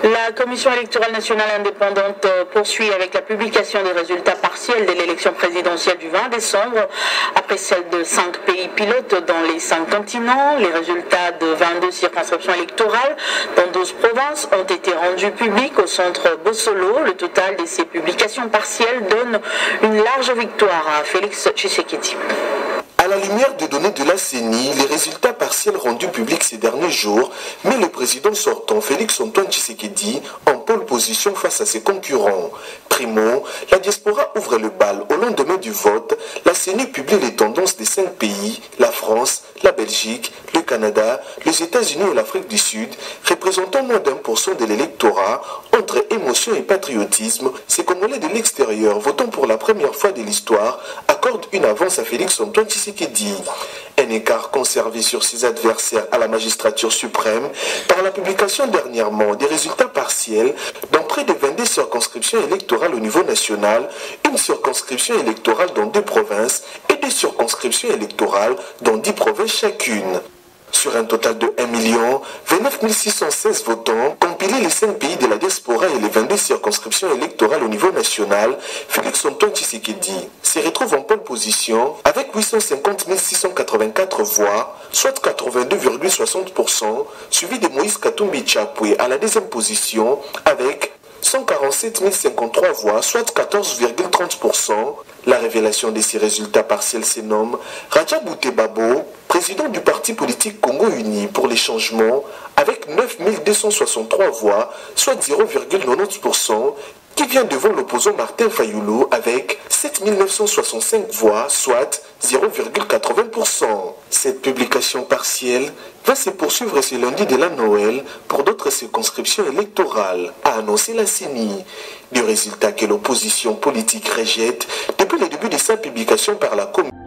La Commission électorale nationale indépendante poursuit avec la publication des résultats partiels de l'élection présidentielle du 20 décembre. Après celle de 5 pays pilotes dans les 5 continents, les résultats de 22 circonscriptions électorales dans 12 provinces ont été rendus publics au centre Bossolo. Le total de ces publications partielles donne une large victoire à Félix Tshisekedi. À la lumière des données de la CENI, les résultats partiels rendus publics ces derniers jours met le président sortant Félix-Antoine Tshisekedi en pole position face à ses concurrents. Primo, la diaspora ouvre le bal. Au lendemain du vote, la CENI publie les tendances des 5 pays, la France, la Belgique, le Canada, les États-Unis et l'Afrique du Sud, représentant moins d'1% de l'électorat. Entre émotion et patriotisme, ces Congolais de l'extérieur votant pour la première fois de l'histoire accordent une avance à Félix-Antoine Tshisekedi. Un écart conservé sur ses adversaires à la magistrature suprême par la publication dernièrement des résultats partiels dans près de 22 circonscriptions électorales au niveau national, une circonscription électorale dans 2 provinces et 2 circonscriptions électorales dans 10 provinces chacune. Sur un total de 1 29 616 votants, compilés les 5 pays de la diaspora et les 22 circonscriptions électorales au niveau national, Félix-Antoine Tshisekedi se retrouve en pole position avec 850 684 voix, soit 82,60%, suivi de Moïse Katumbi Tchapwe à la deuxième position avec 147 053 voix, soit 14,30%. La révélation de ces résultats partiels se nomme Raja Boutebabo, président du parti politique Congo Uni pour les changements, avec 9 263 voix, soit 0,90%, qui vient devant l'opposant Martin Fayulu avec 7 965 voix, soit 0,80%. Cette publication partielle va se poursuivre ce lundi de la Noël pour d'autres circonscriptions électorales, a annoncé la CENI. Des résultats que l'opposition politique rejette depuis le début de sa publication par la Commission.